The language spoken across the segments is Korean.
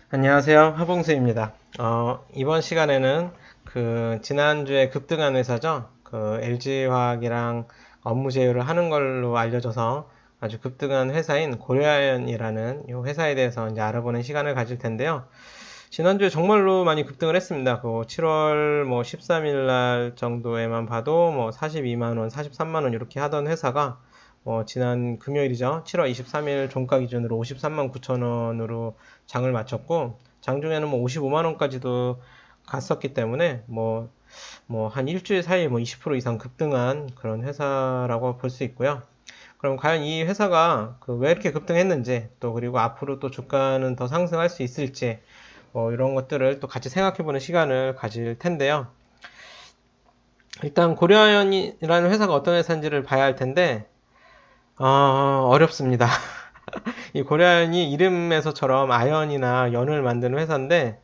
안녕하세요. 하봉수입니다. 이번 시간에는 지난주에 급등한 회사죠. LG화학이랑 업무 제휴를 하는 걸로 알려져서 아주 급등한 회사인 고려아연이라는 이 회사에 대해서 이제 알아보는 시간을 가질 텐데요. 지난주에 정말로 많이 급등을 했습니다. 7월 13일 날 정도에만 봐도 42만 원, 43만 원 이렇게 하던 회사가 지난 금요일이죠. 7월 23일 종가 기준으로 53만 9천 원으로 장을 마쳤고, 장중에는 55만 원까지도 갔었기 때문에 한 일주일 사이에 20% 이상 급등한 그런 회사라고 볼 수 있고요. 그럼 과연 이 회사가 왜 이렇게 급등했는지, 또 그리고 앞으로 또 주가는 더 상승할 수 있을지, 이런 것들을 또 같이 생각해보는 시간을 가질 텐데요. 일단 고려아연이라는 회사가 어떤 회사인지를 봐야 할 텐데, 어렵습니다. 이 고려아연이 이름에서처럼 아연이나 연을 만드는 회사인데,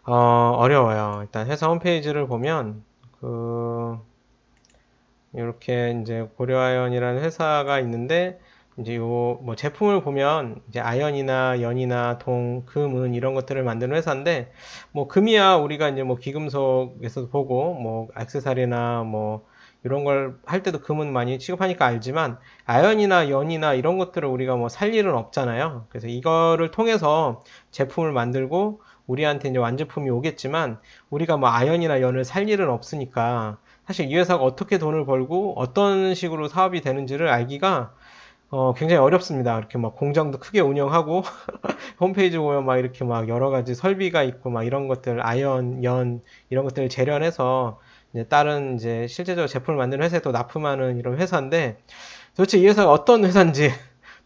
어려워요. 일단 회사 홈페이지를 보면, 이렇게 이제 고려아연이라는 회사가 있는데, 이제 제품을 보면 이제 아연이나 연이나 동, 금, 은 이런 것들을 만드는 회사인데, 금이야 우리가 이제 귀금속에서도 보고 액세서리나 이런 걸 할 때도 금은 많이 취급하니까 알지만, 아연이나 연이나 이런 것들을 우리가 살 일은 없잖아요. 그래서 이거를 통해서 제품을 만들고 우리한테 이제 완제품이 오겠지만, 우리가 아연이나 연을 살 일은 없으니까 사실 이 회사가 어떻게 돈을 벌고 어떤 식으로 사업이 되는지를 알기가 굉장히 어렵습니다. 이렇게 공장도 크게 운영하고 홈페이지 보면 이렇게 여러 가지 설비가 있고 이런 것들 아연, 연 이런 것들을 재련해서 이제 다른 이제 실제적으로 제품을 만드는 회사에 또 납품하는 이런 회사인데, 도대체 이 회사가 어떤 회사인지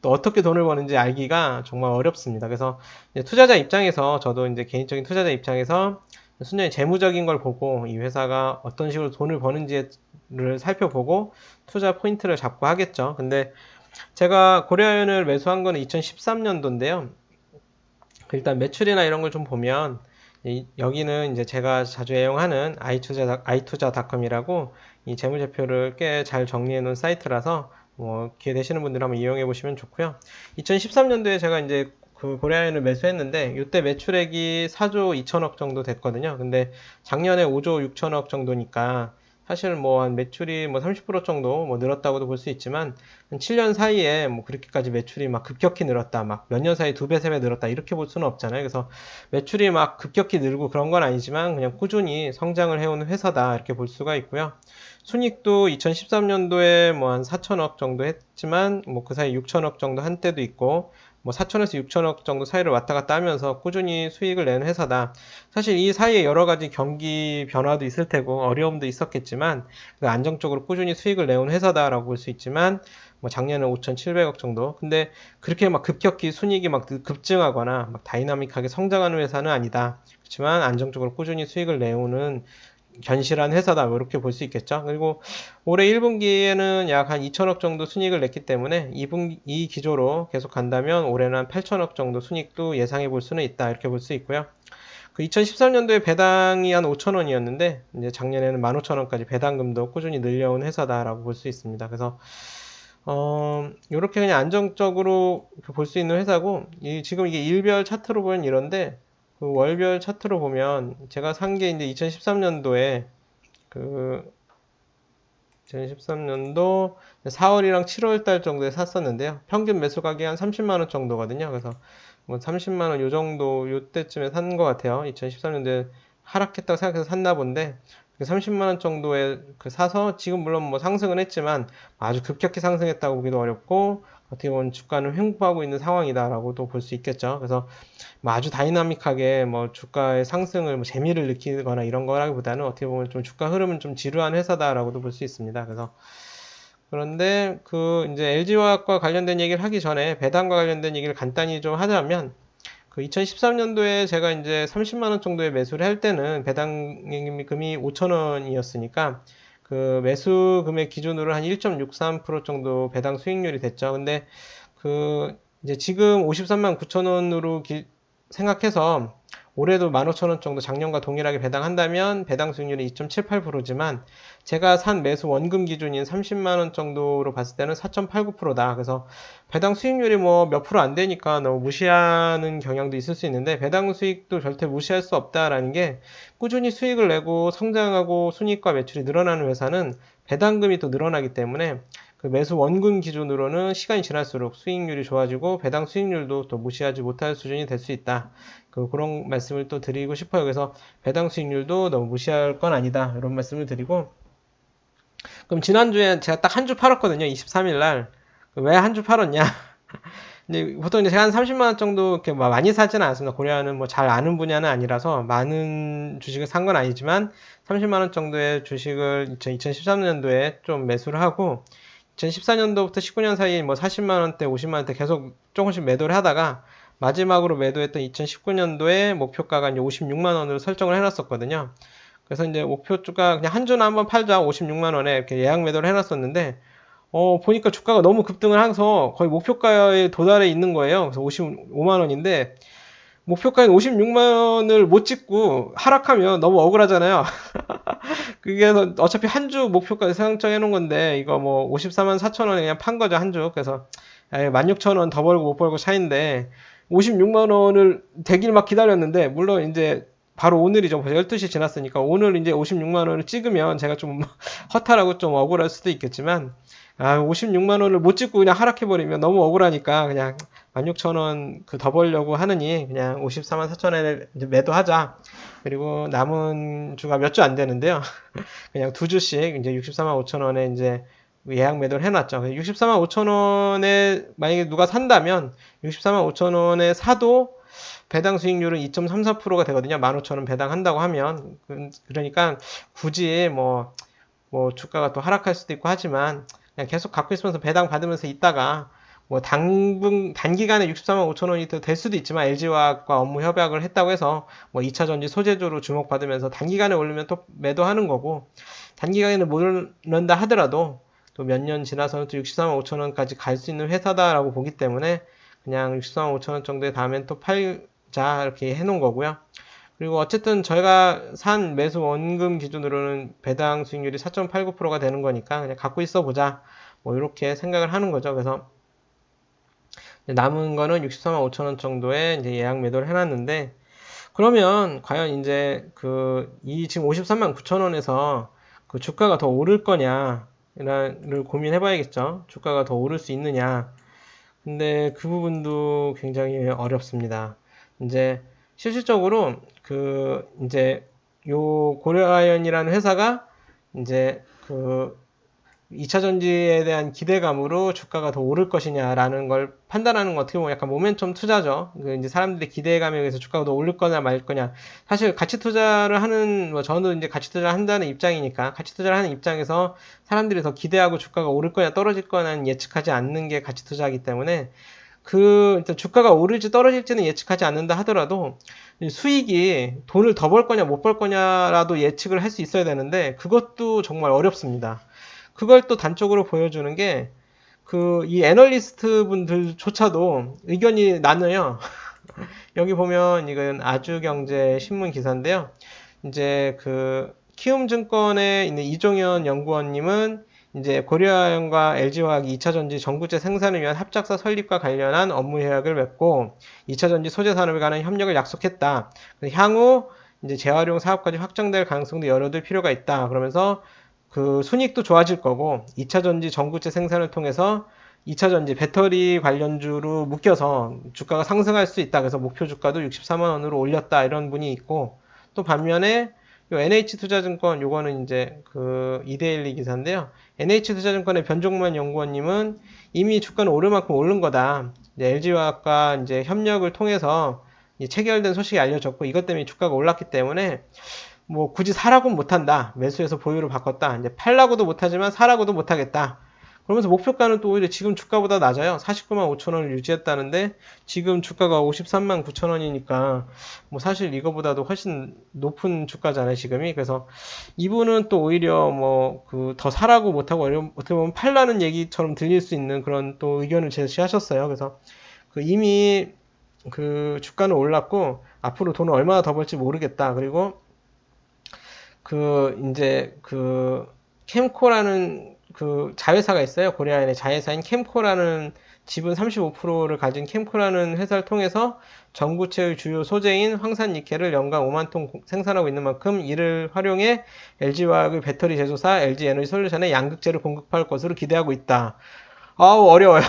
또 어떻게 돈을 버는지 알기가 정말 어렵습니다. 그래서 이제 투자자 입장에서, 저도 이제 개인적인 투자자 입장에서 순전히 재무적인 걸 보고 이 회사가 어떤 식으로 돈을 버는지를 살펴보고 투자 포인트를 잡고 하겠죠. 근데 제가 고려아연을 매수한 거는 2013년도인데요. 일단 매출이나 이런 걸 좀 보면, 여기는 이제 제가 자주 애용하는 아이투자닷컴이라고 이 재무제표를 꽤 잘 정리해 놓은 사이트라서 기회 되시는 분들 한번 이용해 보시면 좋고요. 2013년도에 제가 이제 고려아연을 매수했는데, 이때 매출액이 4조 2천억 정도 됐거든요. 근데 작년에 5조 6천억 정도니까 사실 한 매출이 30% 정도 늘었다고도 볼 수 있지만, 한 7년 사이에 그렇게까지 매출이 급격히 늘었다, 몇 년 사이에 두 배, 세 배 늘었다 이렇게 볼 수는 없잖아요. 그래서 매출이 급격히 늘고 그런 건 아니지만 그냥 꾸준히 성장을 해온 회사다 이렇게 볼 수가 있고요. 순익도 2013년도에 한 4천억 정도 했지만 그 사이 6천억 정도 한 때도 있고, 4천에서 6천억 정도 사이를 왔다 갔다 하면서 꾸준히 수익을 내는 회사다. 사실 이 사이에 여러 가지 경기 변화도 있을 테고 어려움도 있었겠지만 안정적으로 꾸준히 수익을 내온 회사다라고 볼 수 있지만, 작년에 5,700억 정도. 근데 그렇게 급격히 순이익이 급증하거나 다이나믹하게 성장하는 회사는 아니다. 그렇지만 안정적으로 꾸준히 수익을 내오는 견실한 회사다, 이렇게 볼 수 있겠죠. 그리고 올해 1분기에는 약 한 2천억 정도 순이익을 냈기 때문에 이 기조로 계속 간다면 올해는 한 8천억 정도 순이익도 예상해 볼 수는 있다, 이렇게 볼 수 있고요. 2013년도에 배당이 한 5천 원이었는데 이제 작년에는 15,000원까지 배당금도 꾸준히 늘려온 회사다라고 볼 수 있습니다. 그래서 이렇게 그냥 안정적으로 볼 수 있는 회사고, 지금 이게 일별 차트로 보면 이런데, 월별 차트로 보면 제가 산 게 이제 2013년도에 2013년도 4월이랑 7월 달 정도에 샀었는데요. 평균 매수 가격이 한 30만 원 정도거든요. 그래서 30만 원 요 정도 요때쯤에 산 것 같아요. 2013년도에 하락했다고 생각해서 샀나 본데, 30만 원 정도에 사서 지금 물론 상승은 했지만 아주 급격히 상승했다고 보기도 어렵고, 어떻게 보면 주가는 횡보하고 있는 상황이다라고도 볼 수 있겠죠. 그래서 아주 다이나믹하게 주가의 상승을 재미를 느끼거나 이런 거라기보다는 어떻게 보면 좀 주가 흐름은 좀 지루한 회사다라고도 볼 수 있습니다. 그래서 그런데 이제 LG화학과 관련된 얘기를 하기 전에 배당과 관련된 얘기를 간단히 좀 하자면, 2013년도에 제가 이제 30만 원 정도에 매수를 할 때는 배당금이 5천 원이었으니까 매수 금액 기준으로 한 1.63% 정도 배당 수익률이 됐죠. 근데 이제 지금 53만 9천 원으로 생각해서 올해도 15,000원 정도 작년과 동일하게 배당한다면 배당 수익률이 2.78%지만 제가 산 매수 원금 기준인 30만 원 정도로 봤을 때는 4.89%다. 그래서 배당 수익률이 뭐 몇 프로 안 되니까 너무 무시하는 경향도 있을 수 있는데 배당 수익도 절대 무시할 수 없다라는 게 꾸준히 수익을 내고 성장하고 순이익과 매출이 늘어나는 회사는 배당금이 또 늘어나기 때문에 그 매수 원금 기준으로는 시간이 지날수록 수익률이 좋아지고 배당 수익률도 또 무시하지 못할 수준이 될 수 있다. 그런 말씀을 또 드리고 싶어요. 그래서 배당 수익률도 너무 무시할 건 아니다. 이런 말씀을 드리고 그럼 지난주에 제가 딱 한 주 팔았거든요. 23일 날. 왜 한 주 팔았냐? 근데 보통 이제 제가 한 30만 원 정도 이렇게 막 많이 사지는 않습니다. 고려하는 뭐 잘 아는 분야는 아니라서 많은 주식을 산 건 아니지만 30만 원 정도의 주식을 2013년도에 좀 매수를 하고 2014년도부터 19년 사이 뭐 40만 원대, 50만 원대 계속 조금씩 매도를 하다가 마지막으로 매도했던 2019년도에 목표가가 이제 56만 원으로 설정을 해놨었거든요. 그래서 이제 목표주가 그냥 한 주나 한번 팔자 56만 원에 이렇게 예약 매도를 해놨었는데 보니까 주가가 너무 급등을 해서 거의 목표가에 도달해 있는 거예요. 그래서 55만 원인데 목표가인 56만 원을 못 찍고 하락하면 너무 억울하잖아요. 그게 어차피 한 주 목표가에 설정해 놓은 건데 이거 뭐 54만 4천 원에 그냥 판 거죠, 한 주. 그래서 16,000원 더 벌고 못 벌고 차인데 56만 원을 되길 막 기다렸는데 물론 이제 바로 오늘이죠. 벌써 12시 지났으니까 오늘 이제 56만 원을 찍으면 제가 좀 허탈하고 좀 억울할 수도 있겠지만 56만 원을 못 찍고 그냥 하락해버리면 너무 억울하니까 그냥 16,000원 그 더 벌려고 하느니 그냥 54만 4천원에 매도하자. 그리고 남은 주가 몇 주 안 되는데요. 그냥 두 주씩 이제 64만 5천원에 이제 예약 매도를 해놨죠. 64만 5천원에 만약에 누가 산다면 64만 5천원에 사도 배당 수익률은 2.34%가 되거든요. 15,000원 배당한다고 하면. 그러니까 굳이 뭐 주가가 또 하락할 수도 있고 하지만 그냥 계속 갖고 있으면서 배당 받으면서 있다가 뭐 단기간에 64만 5천 원이 될 수도 있지만 LG화학과 업무 협약을 했다고 해서 뭐 2차 전지 소재주로 주목받으면서 단기간에 오르면 또 매도하는 거고 단기간에 못 오른다 하더라도 또 몇 년 지나서는 또 64만 5천 원까지 갈 수 있는 회사다라고 보기 때문에 그냥 64만 5천 원 정도에 다음엔 또 팔자 이렇게 해놓은 거고요. 그리고 어쨌든 저희가 산 매수 원금 기준으로는 배당 수익률이 4.89%가 되는 거니까 그냥 갖고 있어 보자. 뭐 이렇게 생각을 하는 거죠. 그래서 남은 거는 64만 5천 원 정도에 이제 예약 매도를 해놨는데 그러면 과연 이제 이 지금 53만 9천 원에서 그 주가가 더 오를 거냐를 고민해 봐야겠죠. 주가가 더 오를 수 있느냐. 근데 그 부분도 굉장히 어렵습니다. 이제 실질적으로 이제 요 고려아연이라는 회사가 이제 2차 전지에 대한 기대감으로 주가가 더 오를 것이냐라는 걸 판단하는 건 어떻게 보면 약간 모멘텀 투자죠. 이제 사람들의 기대감에 의해서 주가가 더 오를 거냐 말 거냐. 사실 가치 투자를 하는, 저는 이제 가치 투자를 한다는 입장이니까 가치 투자를 하는 입장에서 사람들이 더 기대하고 주가가 오를 거냐 떨어질 거냐는 예측하지 않는 게 가치 투자이기 때문에 일단 주가가 오를지 떨어질지는 예측하지 않는다 하더라도 수익이 돈을 더 벌 거냐 못 벌 거냐라도 예측을 할 수 있어야 되는데 그것도 정말 어렵습니다. 그걸 또 단적으로 보여주는 게 이 애널리스트 분들조차도 의견이 나눠요. 여기 보면 이건 아주경제 신문 기사인데요. 이제 키움증권에 있는 이종현 연구원님은 이제 고려아연과 LG화학이 2차 전지 전구체 생산을 위한 합작사 설립과 관련한 업무 협약을 맺고 2차 전지 소재 산업에 관한 협력을 약속했다. 향후 이제 재활용 사업까지 확장될 가능성도 열어둘 필요가 있다. 그러면서 순이익도 좋아질 거고 2차 전지 전구체 생산을 통해서 2차 전지 배터리 관련주로 묶여서 주가가 상승할 수 있다. 그래서 목표 주가도 64만 원으로 올렸다. 이런 분이 있고 또 반면에 요 NH투자증권 요거는 이제 이데일리 기사인데요. NH투자증권의 변종만 연구원님은 이미 주가는 오를 만큼 오른 거다. LG화학과 이제 협력을 통해서 체결된 소식이 알려졌고 이것 때문에 주가가 올랐기 때문에 뭐 굳이 사라고는 못한다. 매수해서 보유로 바꿨다. 이제 팔라고도 못하지만 사라고도 못하겠다. 그러면서 목표가는 또 오히려 지금 주가보다 낮아요. 49만 5천 원을 유지했다는데 지금 주가가 53만 9천 원이니까 뭐 사실 이거보다도 훨씬 높은 주가잖아요, 지금이. 그래서 이분은 또 오히려 더 사라고 못하고 어떻게 보면 팔라는 얘기처럼 들릴 수 있는 그런 또 의견을 제시하셨어요. 그래서 이미 그 주가는 올랐고 앞으로 돈을 얼마나 더 벌지 모르겠다. 그리고 그 이제 그 캠코라는 그 자회사가 있어요. 코리아인의 자회사인 캠코라는 지분 35%를 가진 캠코라는 회사를 통해서 전구체의 주요 소재인 황산니켈을 연간 5만 톤 생산하고 있는 만큼 이를 활용해 LG화학의 배터리 제조사 LG에너지솔루션에 양극재를 공급할 것으로 기대하고 있다. 아우 어려워요.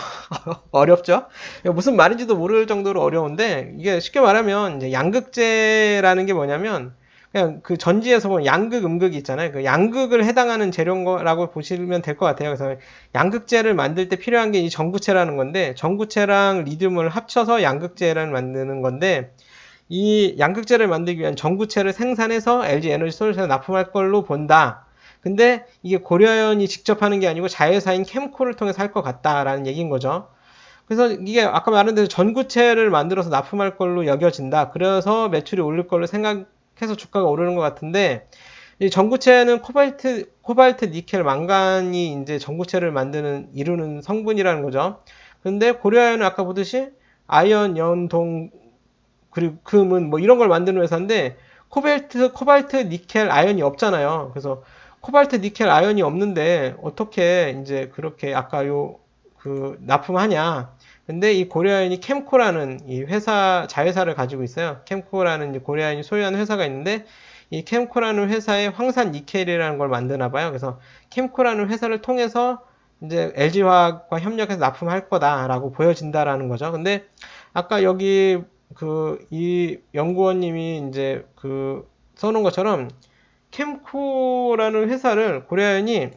어렵죠? 무슨 말인지도 모를 정도로 어려운데 이게 쉽게 말하면 이제 양극재라는 게 뭐냐면 그냥 그 전지에서 보면 양극, 음극이 있잖아요. 그 양극을 해당하는 재료라고 보시면 될 것 같아요. 그래서 양극재를 만들 때 필요한 게 이 전구체라는 건데 전구체랑 리튬을 합쳐서 양극재를 만드는 건데 이 양극재를 만들기 위한 전구체를 생산해서 LG 에너지 솔루션에 납품할 걸로 본다. 근데 이게 고려아연이 직접 하는 게 아니고 자회사인 캠코를 통해서 할 것 같다라는 얘기인 거죠. 그래서 이게 아까 말한 대로 전구체를 만들어서 납품할 걸로 여겨진다. 그래서 매출이 오를 걸로 생각해서 주가가 오르는 것 같은데 이 전구체는 코발트, 니켈, 망간이 이제 전구체를 이루는 성분이라는 거죠. 근데 고려아연은 아까 보듯이 아연, 연, 동, 그리고 금은 뭐 이런 걸 만드는 회사인데 코발트, 니켈, 아연이 없잖아요. 그래서 코발트, 니켈, 아연이 없는데 어떻게 이제 그렇게 아까 그 납품하냐. 근데 이 고려아연이 캠코라는 이 회사 자회사를 가지고 있어요. 캠코라는 고려아연이 소유하는 회사가 있는데 이 캠코라는 회사의 황산 니켈이라는 걸 만드나 봐요. 그래서 캠코라는 회사를 통해서 이제 LG화학과 협력해서 납품할 거다라고 보여진다라는 거죠. 근데 아까 여기 이 연구원님이 이제 써놓은 것처럼 캠코라는 회사를 고려아연이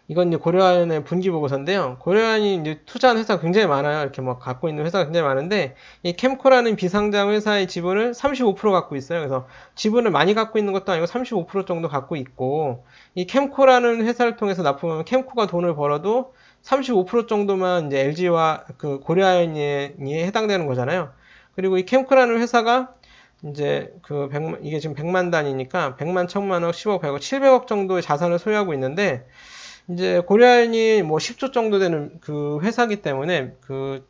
이건 이제 고려아연의 분기 보고서인데요. 고려아연이 이제 투자한 회사가 굉장히 많아요. 이렇게 뭐 갖고 있는 회사가 굉장히 많은데 이 캠코라는 비상장 회사의 지분을 35% 갖고 있어요. 그래서 지분을 많이 갖고 있는 것도 아니고 35% 정도 갖고 있고 이 캠코라는 회사를 통해서 납품하면 캠코가 돈을 벌어도 35% 정도만 이제 LG와 그 고려아연이 해당되는 거잖아요. 그리고 이 캠코라는 회사가 이제 이게 지금 100만 단위니까 100만, 1000만억, 10억, 100억, 700억 정도의 자산을 소유하고 있는데 이제 고려아연이 뭐 10조 정도 되는 그 회사기 때문에 그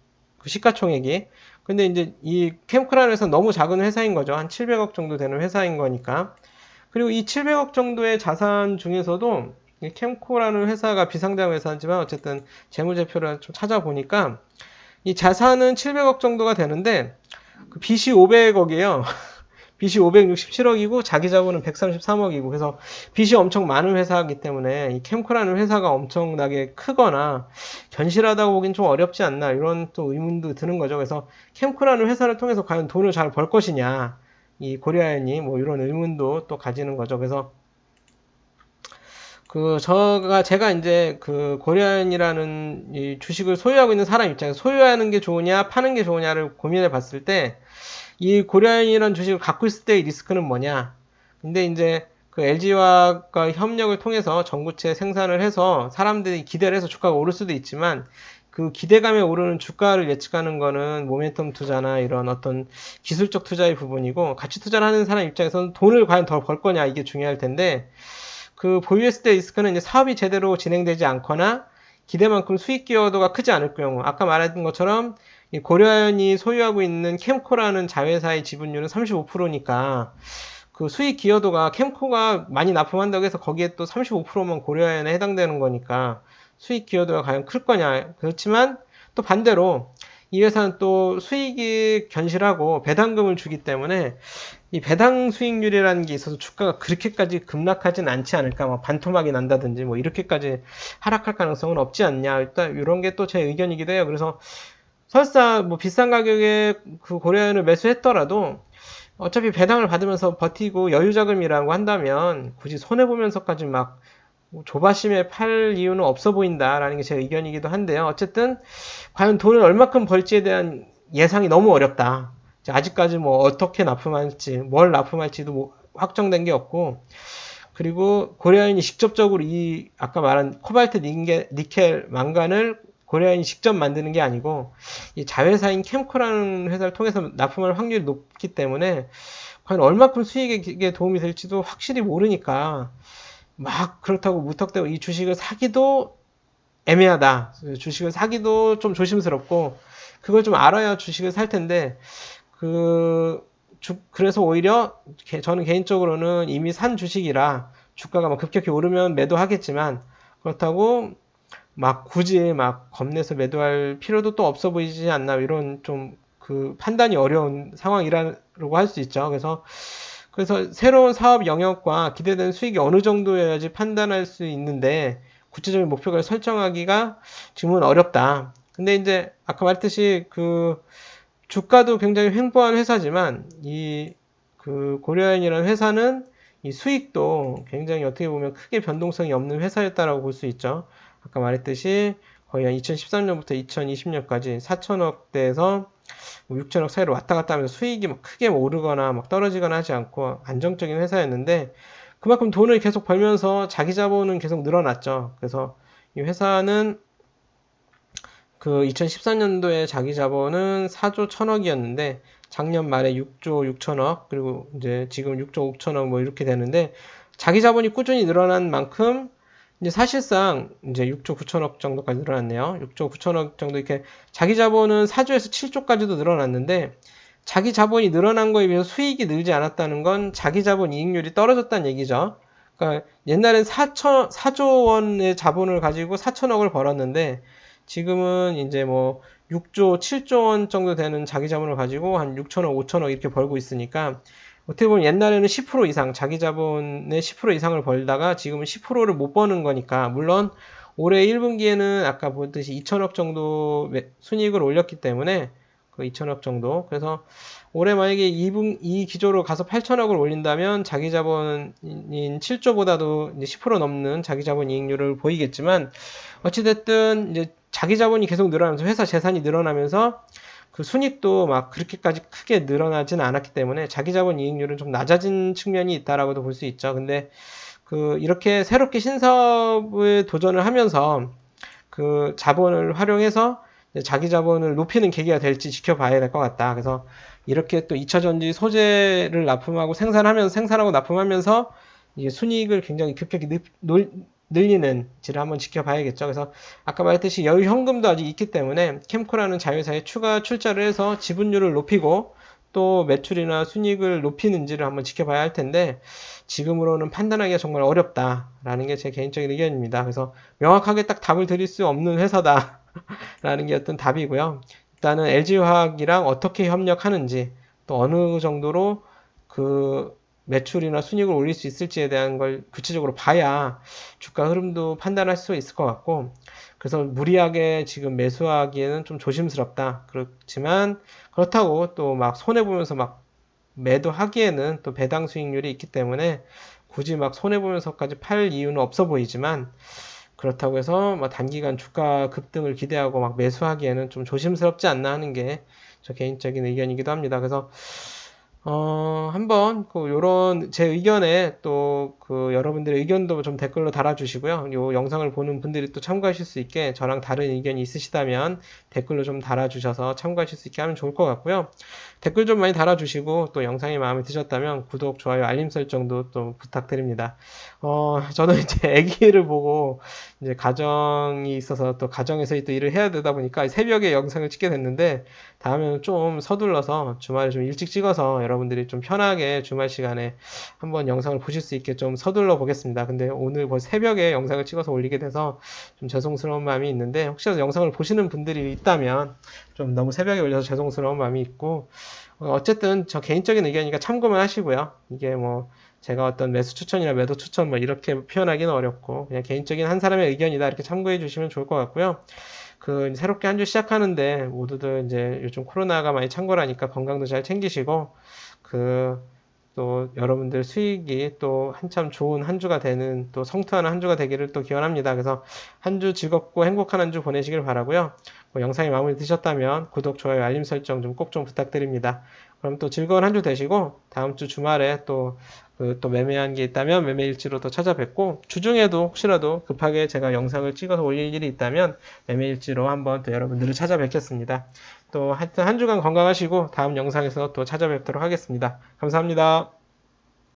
시가총액이 근데 이제 이 캠코라는 회사는 너무 작은 회사인 거죠. 한 700억 정도 되는 회사인 거니까. 그리고 이 700억 정도의 자산 중에서도 이 캠코라는 회사가 비상장 회사지만 어쨌든 재무제표를 좀 찾아보니까 이 자산은 700억 정도가 되는데 그 빚이 500억이에요. 빚이 567억이고 자기 자본은 133억이고 그래서 빚이 엄청 많은 회사이기 때문에 이 캠코라는 회사가 엄청나게 크거나 견실하다고 보긴 좀 어렵지 않나 이런 또 의문도 드는 거죠. 그래서 캠코라는 회사를 통해서 과연 돈을 잘 벌 것이냐 이 고려아연이 뭐 이런 의문도 또 가지는 거죠. 그래서 제가 이제 고려아연이라는 이 주식을 소유하고 있는 사람 입장에서 소유하는 게 좋으냐 파는 게 좋으냐를 고민해 봤을 때 이 고려아연이라는 주식을 갖고 있을 때의 리스크는 뭐냐? 근데 이제 그 LG화학과 협력을 통해서 전구체 생산을 해서 사람들이 기대를 해서 주가가 오를 수도 있지만 그 기대감에 오르는 주가를 예측하는 거는 모멘텀 투자나 이런 어떤 기술적 투자의 부분이고 가치 투자를 하는 사람 입장에서는 돈을 과연 더 벌 거냐 이게 중요할 텐데 그 보유했을 때 리스크는 이제 사업이 제대로 진행되지 않거나 기대만큼 수익 기여도가 크지 않을 경우 아까 말했던 것처럼 이 고려아연이 소유하고 있는 캠코라는 자회사의 지분율은 35%니까 그 수익 기여도가 캠코가 많이 납품한다고 해서 거기에 또 35%만 고려아연에 해당되는 거니까 수익 기여도가 과연 클 거냐. 그렇지만 또 반대로 이 회사는 또 수익이 견실하고 배당금을 주기 때문에 이 배당 수익률이라는 게 있어서 주가가 그렇게까지 급락하진 않지 않을까. 뭐 반토막이 난다든지 뭐 이렇게까지 하락할 가능성은 없지 않냐. 일단 이런 게 또 제 의견이기도 해요. 그래서 설사 뭐 비싼 가격에 그 고려아연을 매수했더라도 어차피 배당을 받으면서 버티고 여유자금이라고 한다면 굳이 손해보면서까지 막 조바심에 팔 이유는 없어 보인다라는 게 제 의견이기도 한데요. 어쨌든 과연 돈을 얼마큼 벌지에 대한 예상이 너무 어렵다. 아직까지 뭐 어떻게 납품할지, 뭘 납품할지도 뭐 확정된 게 없고 그리고 고려아연이 직접적으로 이 아까 말한 코발트, 니켈, 망간을 고려아연이 직접 만드는 게 아니고 이 자회사인 캠코라는 회사를 통해서 납품할 확률이 높기 때문에 과연 얼마큼 수익에 도움이 될지도 확실히 모르니까 막 그렇다고 무턱대고 이 주식을 사기도 애매하다. 주식을 사기도 좀 조심스럽고 그걸 좀 알아야 주식을 살 텐데 그래서 오히려 저는 개인적으로는 이미 산 주식이라 주가가 막 급격히 오르면 매도하겠지만 그렇다고 막 굳이 막 겁내서 매도할 필요도 또 없어 보이지 않나 이런 좀 그 판단이 어려운 상황이라고 할 수 있죠. 그래서 새로운 사업 영역과 기대되는 수익이 어느 정도여야지 판단할 수 있는데 구체적인 목표를 설정하기가 지금은 어렵다. 근데 이제 아까 말했듯이 그 주가도 굉장히 횡보한 회사지만 그 고려아연이라는 회사는 이 수익도 굉장히 어떻게 보면 크게 변동성이 없는 회사였다라고 볼 수 있죠. 아까 말했듯이 거의 한 2013년부터 2020년까지 4천억대에서 6천억 사이로 왔다 갔다 하면서 수익이 막 크게 오르거나 막 떨어지거나 하지 않고 안정적인 회사였는데 그만큼 돈을 계속 벌면서 자기 자본은 계속 늘어났죠. 그래서 이 회사는 그 2014년도에 자기 자본은 4조 1천억이었는데 작년 말에 6조 6천억 그리고 이제 지금 6조 5천억 뭐 이렇게 되는데 자기 자본이 꾸준히 늘어난 만큼 이제 사실상 이제 6조 9천억 정도까지 늘어났네요. 6조 9천억 정도 이렇게 자기 자본은 4조에서 7조까지도 늘어났는데 자기 자본이 늘어난 거에 비해서 수익이 늘지 않았다는 건 자기 자본 이익률이 떨어졌다는 얘기죠. 그러니까 옛날엔 4조 원의 자본을 가지고 4천억을 벌었는데 지금은 이제 뭐 6조, 7조 원 정도 되는 자기 자본을 가지고 한 6천억, 5천억 이렇게 벌고 있으니까 어떻게 보면 옛날에는 10% 이상, 자기 자본의 10% 이상을 벌다가 지금은 10%를 못 버는 거니까 물론 올해 1분기에는 아까 보듯이 2천억 정도 순이익을 올렸기 때문에 그 2천억 정도. 그래서 올해 만약에 이 기조로 가서 8천억을 올린다면 자기 자본인 7조보다도 이제 10% 넘는 자기 자본 이익률을 보이겠지만 어찌됐든 이제 자기 자본이 계속 늘어나면서 회사 재산이 늘어나면서 그 순익도 막 그렇게까지 크게 늘어나진 않았기 때문에 자기 자본 이익률은 좀 낮아진 측면이 있다라고도 볼 수 있죠. 근데 그 이렇게 새롭게 신사업에 도전을 하면서 그 자본을 활용해서 자기 자본을 높이는 계기가 될지 지켜봐야 될 것 같다. 그래서 이렇게 또 2차 전지 소재를 납품하고 생산하고 납품하면서 이게 순이익을 굉장히 급격히 늘리는지를 한번 지켜봐야겠죠. 그래서 아까 말했듯이 여유 현금도 아직 있기 때문에 캠코라는 자회사에 추가 출자를 해서 지분율을 높이고 또 매출이나 순이익을 높이는지를 한번 지켜봐야 할 텐데 지금으로는 판단하기가 정말 어렵다라는 게 제 개인적인 의견입니다. 그래서 명확하게 딱 답을 드릴 수 없는 회사다라는 게 어떤 답이고요. 일단은 LG화학이랑 어떻게 협력하는지 또 어느 정도로 그 매출이나 순이익을 올릴 수 있을지에 대한 걸 구체적으로 봐야 주가 흐름도 판단할 수 있을 것 같고 그래서 무리하게 지금 매수하기에는 좀 조심스럽다. 그렇지만 그렇다고 또 막 손해보면서 막 매도하기에는 또 배당 수익률이 있기 때문에 굳이 막 손해보면서까지 팔 이유는 없어 보이지만 그렇다고 해서 막 단기간 주가 급등을 기대하고 막 매수하기에는 좀 조심스럽지 않나 하는 게 저 개인적인 의견이기도 합니다. 그래서 한번, 요런, 제 의견에 또, 여러분들의 의견도 좀 댓글로 달아주시고요. 요 영상을 보는 분들이 또 참고하실 수 있게 저랑 다른 의견이 있으시다면 댓글로 좀 달아주셔서 참고하실 수 있게 하면 좋을 것 같고요. 댓글 좀 많이 달아주시고 또 영상이 마음에 드셨다면 구독, 좋아요, 알림 설정도 또 부탁드립니다. 저는 이제 아기를 보고 이제 가정이 있어서 또 가정에서 또 일을 해야 되다 보니까 새벽에 영상을 찍게 됐는데 다음에는 좀 서둘러서 주말에 좀 일찍 찍어서 여러분들이 좀 편하게 주말 시간에 한번 영상을 보실 수 있게 좀 서둘러 보겠습니다. 근데 오늘 벌써 새벽에 영상을 찍어서 올리게 돼서 좀 죄송스러운 마음이 있는데 혹시라도 영상을 보시는 분들이 있다면 좀 너무 새벽에 올려서 죄송스러운 마음이 있고 어쨌든 저 개인적인 의견이니까 참고만 하시고요. 이게 뭐 제가 어떤 매수 추천이나 매도 추천 뭐 이렇게 표현하기는 어렵고 그냥 개인적인 한 사람의 의견이다 이렇게 참고해 주시면 좋을 것 같고요. 새롭게 한 주 시작하는데 모두들 이제 요즘 코로나가 많이 창궐하니까 건강도 잘 챙기시고 또 여러분들 수익이 또 한참 좋은 한 주가 되는 또 성투하는 한 주가 되기를 또 기원합니다. 그래서 한 주 즐겁고 행복한 한 주 보내시길 바라고요. 영상이 마음에 드셨다면 구독, 좋아요, 알림 설정 좀 꼭 좀 부탁드립니다. 그럼 또 즐거운 한 주 되시고 다음 주 주말에 또 매매한 게 있다면 매매 일지로 또 찾아뵙고 주중에도 혹시라도 급하게 제가 영상을 찍어서 올릴 일이 있다면 매매 일지로 한번 또 여러분들을 찾아뵙겠습니다. 또 하여튼 한 주간 건강하시고 다음 영상에서 또 찾아뵙도록 하겠습니다. 감사합니다.